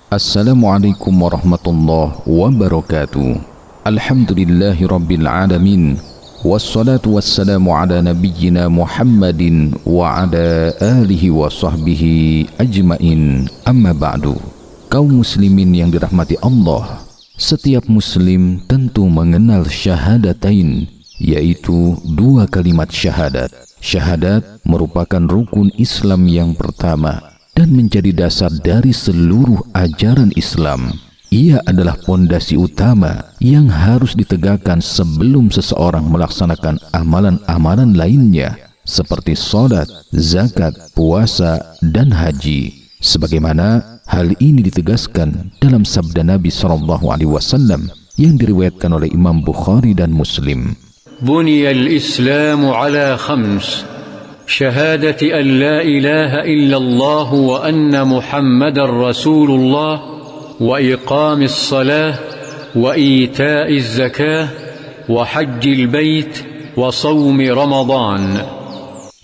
Assalamualaikum warahmatullahi wabarakatuh. Alhamdulillahi rabbil alamin. Wassalatu wassalamu ala nabiyyina Muhammadin wa ala alihi wa sahbihi ajmain. Amma ba'du. Kaum muslimin yang dirahmati Allah, setiap muslim tentu mengenal syahadatain, yaitu dua kalimat syahadat. Syahadat merupakan rukun Islam yang pertama dan menjadi dasar dari seluruh ajaran Islam. Ia adalah pondasi utama yang harus ditegakkan sebelum seseorang melaksanakan amalan-amalan lainnya seperti salat, zakat, puasa, dan haji. Sebagaimana hal ini ditegaskan dalam sabda Nabi SAW yang diriwayatkan oleh Imam Bukhari dan Muslim. Buniyal Islamu ala khams. شهادة أن لا إله إلا الله وأن محمد رسول الله وإقام الصلاة وإيتاء الزكاة وحج البيت وصوم رمضان.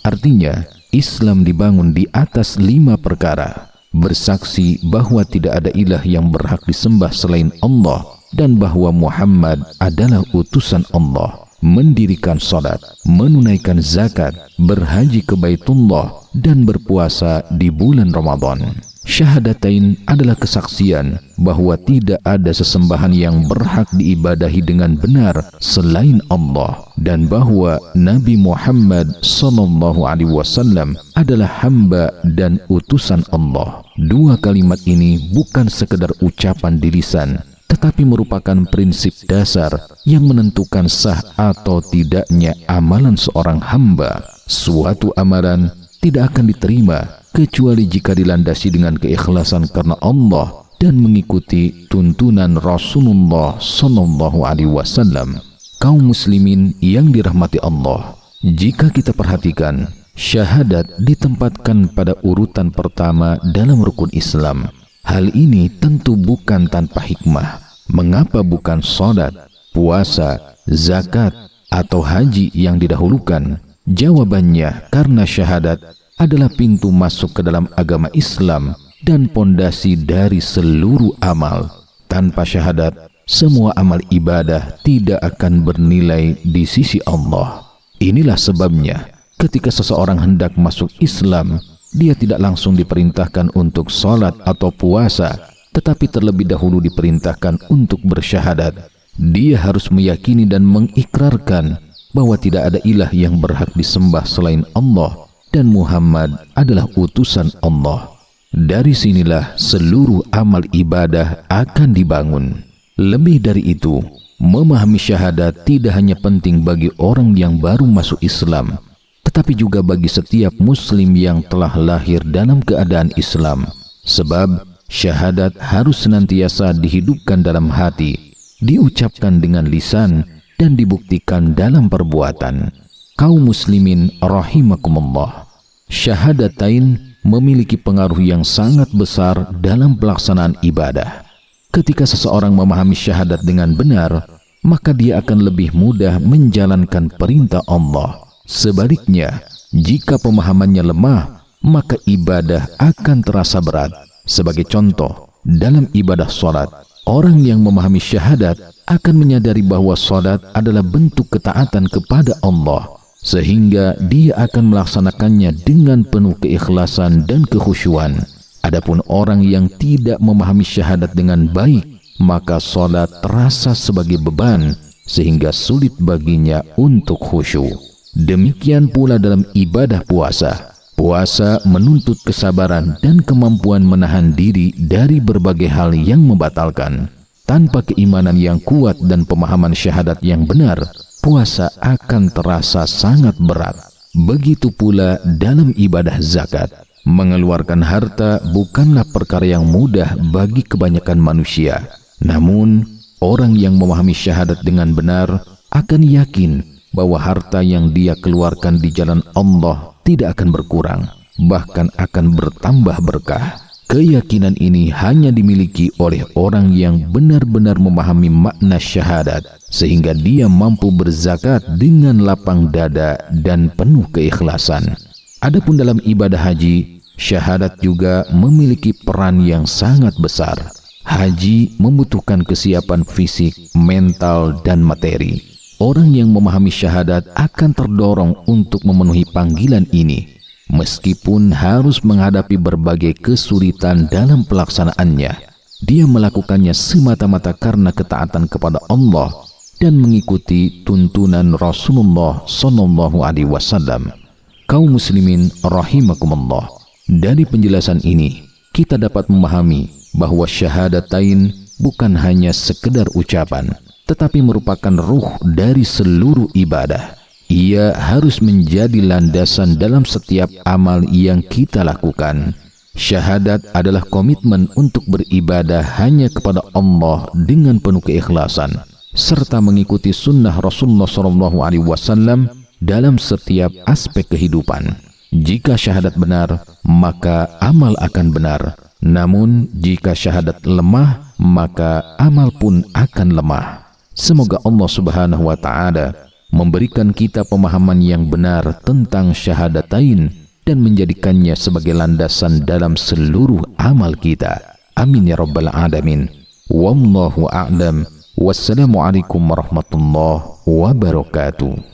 Artinya, Islam dibangun di atas 5 perkara. Bersaksi bahwa tidak ada ilah yang berhak disembah selain Allah dan bahwa Muhammad adalah utusan Allah. Mendirikan salat, menunaikan zakat, berhaji ke Baitullah, dan berpuasa di bulan Ramadan. Syahadatain adalah kesaksian bahwa tidak ada sesembahan yang berhak diibadahi dengan benar selain Allah dan bahwa Nabi Muhammad SAW adalah hamba dan utusan Allah. Dua kalimat ini bukan sekedar ucapan di lisan, tetapi merupakan prinsip dasar yang menentukan sah atau tidaknya amalan seorang hamba. Suatu amalan tidak akan diterima kecuali jika dilandasi dengan keikhlasan karena Allah dan mengikuti tuntunan Rasulullah SAW. Kaum muslimin yang dirahmati Allah, jika kita perhatikan, syahadat ditempatkan pada urutan pertama dalam rukun Islam. Hal ini tentu bukan tanpa hikmah. Mengapa bukan salat, puasa, zakat, atau haji yang didahulukan? Jawabannya karena syahadat adalah pintu masuk ke dalam agama Islam dan pondasi dari seluruh amal. Tanpa syahadat, semua amal ibadah tidak akan bernilai di sisi Allah. Inilah sebabnya ketika seseorang hendak masuk Islam, dia tidak langsung diperintahkan untuk salat atau puasa, tetapi terlebih dahulu diperintahkan untuk bersyahadat. Dia harus meyakini dan mengikrarkan bahwa tidak ada ilah yang berhak disembah selain Allah dan Muhammad adalah utusan Allah. Dari sinilah seluruh amal ibadah akan dibangun. Lebih dari itu, memahami syahadat tidak hanya penting bagi orang yang baru masuk Islam, tetapi juga bagi setiap muslim yang telah lahir dalam keadaan Islam. Sebab syahadat harus senantiasa dihidupkan dalam hati, diucapkan dengan lisan, dan dibuktikan dalam perbuatan. Kaum muslimin rahimakumullah, syahadatain memiliki pengaruh yang sangat besar dalam pelaksanaan ibadah. Ketika seseorang memahami syahadat dengan benar, maka dia akan lebih mudah menjalankan perintah Allah. Sebaliknya, jika pemahamannya lemah, maka ibadah akan terasa berat. Sebagai contoh, dalam ibadah salat, orang yang memahami syahadat akan menyadari bahwa salat adalah bentuk ketaatan kepada Allah, sehingga dia akan melaksanakannya dengan penuh keikhlasan dan kekhusyuan. Adapun orang yang tidak memahami syahadat dengan baik, maka salat terasa sebagai beban, sehingga sulit baginya untuk khusyuk. Demikian pula dalam ibadah puasa. Puasa menuntut kesabaran dan kemampuan menahan diri dari berbagai hal yang membatalkan. Tanpa keimanan yang kuat dan pemahaman syahadat yang benar, puasa akan terasa sangat berat. Begitu pula dalam ibadah zakat. Mengeluarkan harta bukanlah perkara yang mudah bagi kebanyakan manusia. Namun, orang yang memahami syahadat dengan benar akan yakin bahwa harta yang dia keluarkan di jalan Allah tidak akan berkurang, bahkan akan bertambah berkah. Keyakinan ini hanya dimiliki oleh orang yang benar-benar memahami makna syahadat, sehingga dia mampu berzakat dengan lapang dada dan penuh keikhlasan. Adapun dalam ibadah haji, Syahadat juga memiliki peran yang sangat besar. Haji membutuhkan kesiapan fisik, mental, dan materi. Orang yang memahami syahadat akan terdorong untuk memenuhi panggilan ini, meskipun harus menghadapi berbagai kesulitan dalam pelaksanaannya. Dia melakukannya semata-mata karena ketaatan kepada Allah dan mengikuti tuntunan Rasulullah SAW. Kaum muslimin rahimakumullah. Dari penjelasan ini, kita dapat memahami bahwa syahadatain bukan hanya sekedar ucapan, tetapi merupakan ruh dari seluruh ibadah. Ia harus menjadi landasan dalam setiap amal yang kita lakukan. Syahadat adalah komitmen untuk beribadah hanya kepada Allah dengan penuh keikhlasan, serta mengikuti sunnah Rasulullah SAW dalam setiap aspek kehidupan. Jika syahadat benar, maka amal akan benar. Namun, jika syahadat lemah, maka amal pun akan lemah. Semoga Allah Subhanahu wa Ta'ala memberikan kita pemahaman yang benar tentang syahadatain dan menjadikannya sebagai landasan dalam seluruh amal kita. Amin ya rabbal alamin. Wallahu a'lam. Wassalamualaikum warahmatullahi wabarakatuh.